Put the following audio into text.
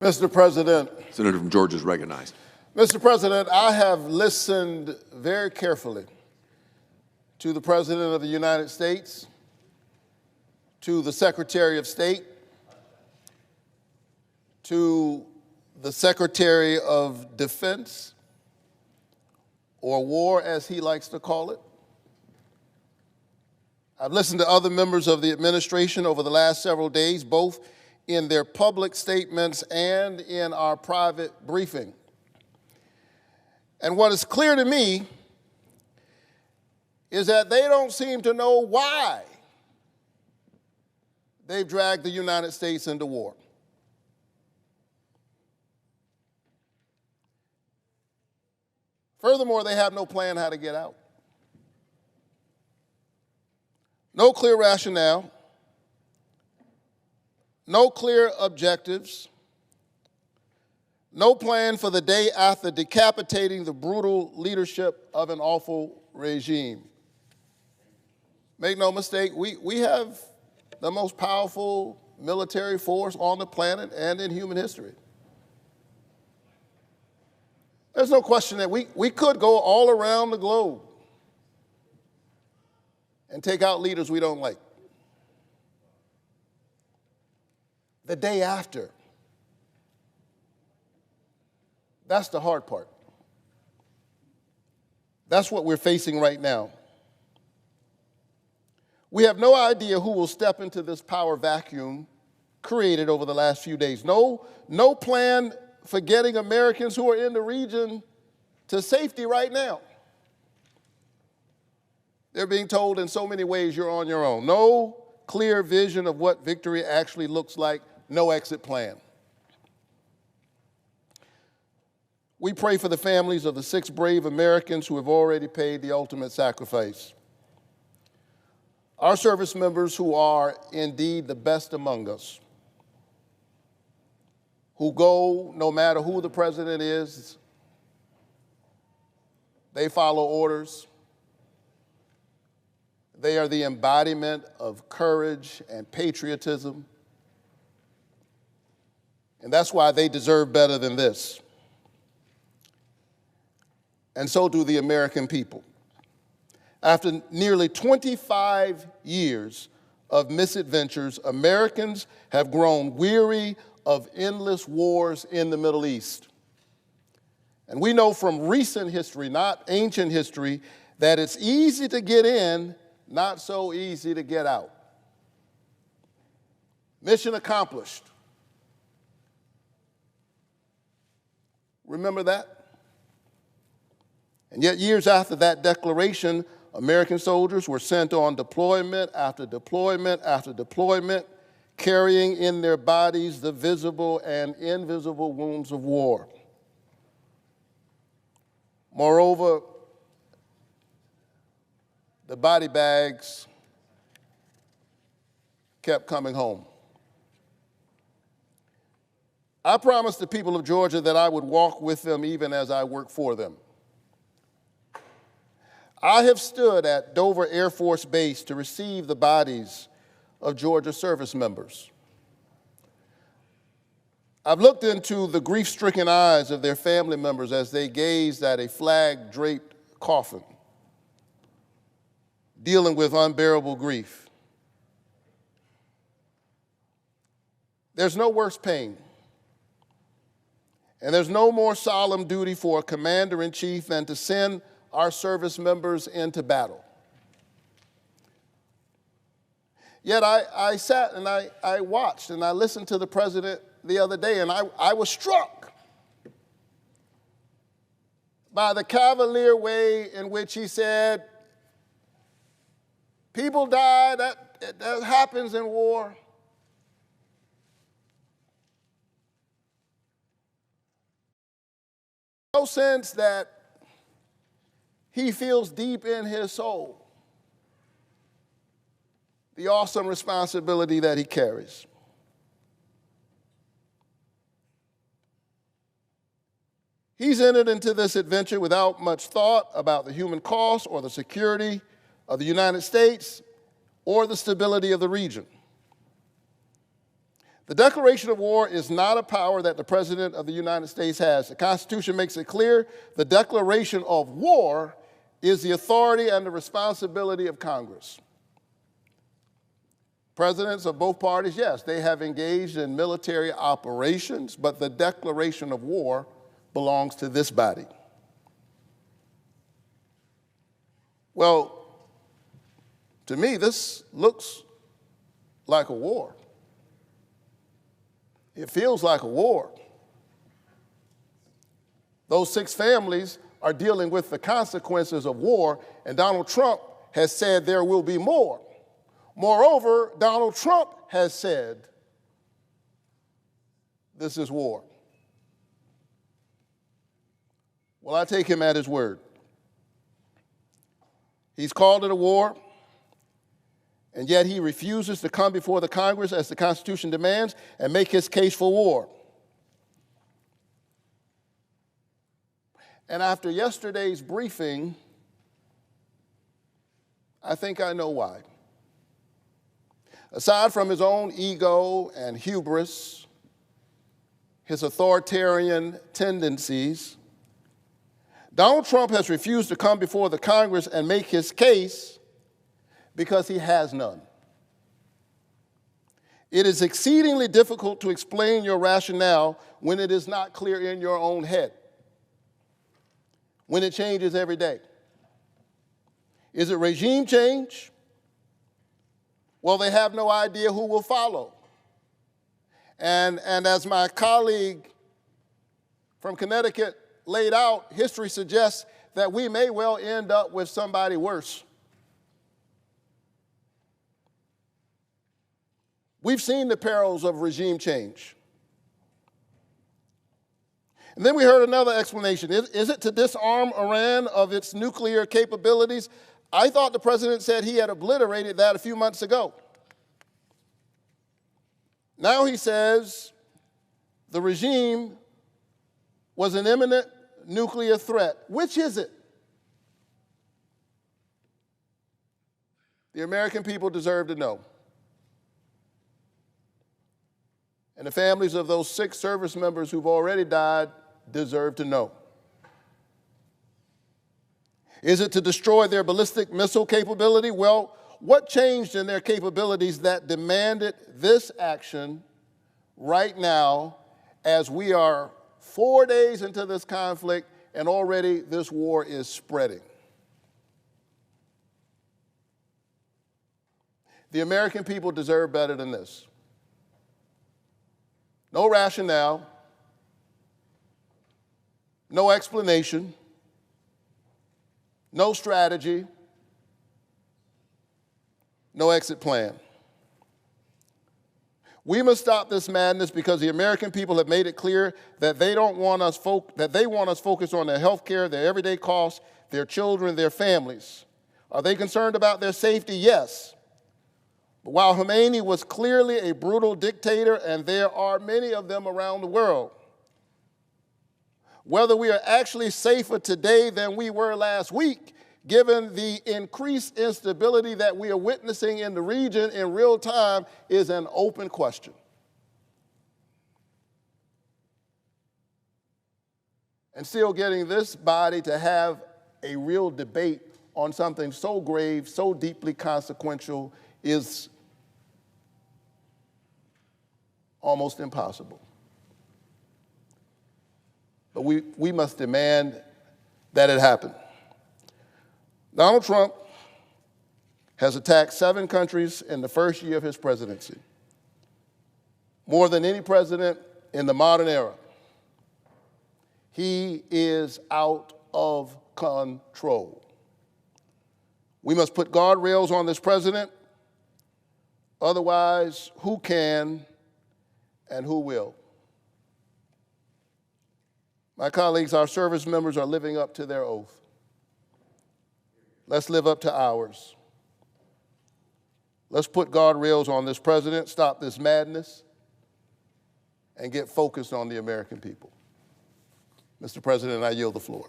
Mr. President. Senator from Georgia is recognized. Mr. President, I have listened very carefully to the President of the United States, to the Secretary of State, to the Secretary of Defense, or War as he likes to call it. I've listened to other members of the administration over the last several days, both in their public statements and in our private briefing. And what is clear to me is that they don't seem to know why they've dragged the United States into war. Furthermore, they have no plan how to get out. No clear rationale, no clear objectives, no plan for the day after decapitating the brutal leadership of an awful regime. Make no mistake, we have the most powerful military force on the planet and in human history. There's no question that we could go all around the globe and take out leaders we don't like. The day after, that's the hard part. That's what we're facing right now. We have no idea who will step into this power vacuum created over the last few days. No plan for getting Americans who are in the region to safety right now. They're being told in so many ways you're on your own. No clear vision of what victory actually looks like, no exit plan. We pray for the families of the 6 brave Americans who have already paid the ultimate sacrifice. Our service members who are indeed the best among us, who go no matter who the president is, they follow orders. They are the embodiment of courage and patriotism. And that's why they deserve better than this. And so do the American people. After nearly 25 years of misadventures, Americans have grown weary of endless wars in the Middle East. And we know from recent history, not ancient history, that it's easy to get in, not so easy to get out. Mission accomplished. Remember that? And yet years after that declaration, American soldiers were sent on deployment after deployment after deployment, carrying in their bodies the visible and invisible wounds of war. Moreover, the body bags kept coming home. I promised the people of Georgia that I would walk with them even as I work for them. I have stood at Dover Air Force Base to receive the bodies of Georgia service members. I've looked into the grief-stricken eyes of their family members as they gazed at a flag-draped coffin, dealing with unbearable grief. There's no worse pain, and there's no more solemn duty for a commander-in-chief than to send our service members into battle. Yet I sat and I watched and I listened to the president the other day, and I was struck by the cavalier way in which he said, people die, that happens in war. No sense that he feels deep in his soul the awesome responsibility that he carries. He's entered into this adventure without much thought about the human cost or the security of the United States or the stability of the region. The declaration of war is not a power that the President of the United States has. The Constitution makes it clear the declaration of war is the authority and the responsibility of Congress. Presidents of both parties, yes, they have engaged in military operations, but the declaration of war belongs to this body. Well, to me, this looks like a war. It feels like a war. Those 6 families are dealing with the consequences of war, and Donald Trump has said there will be more. Moreover, Donald Trump has said this is war. Well, I take him at his word. He's called it a war, and yet he refuses to come before the Congress as the Constitution demands and make his case for war. And after yesterday's briefing, I think I know why. Aside from his own ego and hubris, his authoritarian tendencies, Donald Trump has refused to come before the Congress and make his case because he has none. It is exceedingly difficult to explain your rationale when it is not clear in your own head, when it changes every day. Is it regime change? Well, they have no idea who will follow. And as my colleague from Connecticut laid out, history suggests that we may well end up with somebody worse. We've seen the perils of regime change. And then we heard another explanation. Is it to disarm Iran of its nuclear capabilities? I thought the president said he had obliterated that a few months ago. Now he says the regime was an imminent nuclear threat. Which is it? The American people deserve to know. And the families of those 6 service members who've already died deserve to know. Is it to destroy their ballistic missile capability? Well, what changed in their capabilities that demanded this action right now as we are 4 days into this conflict and already this war is spreading? The American people deserve better than this. No rationale, no explanation, no strategy, no exit plan. We must stop this madness because the American people have made it clear that they want us focused on their health care, their everyday costs, their children, their families. Are they concerned about their safety? Yes. But while Khomeini was clearly a brutal dictator, and there are many of them around the world, whether we are actually safer today than we were last week, given the increased instability that we are witnessing in the region in real time, is an open question. And still getting this body to have a real debate on something so grave, so deeply consequential, is almost impossible. But we must demand that it happen. Donald Trump has attacked 7 countries in the first year of his presidency, more than any president in the modern era. He is out of control. We must put guardrails on this president. Otherwise, who can and who will? My colleagues, our service members are living up to their oath. Let's live up to ours. Let's put guardrails on this president, stop this madness, and get focused on the American people. Mr. President, I yield the floor.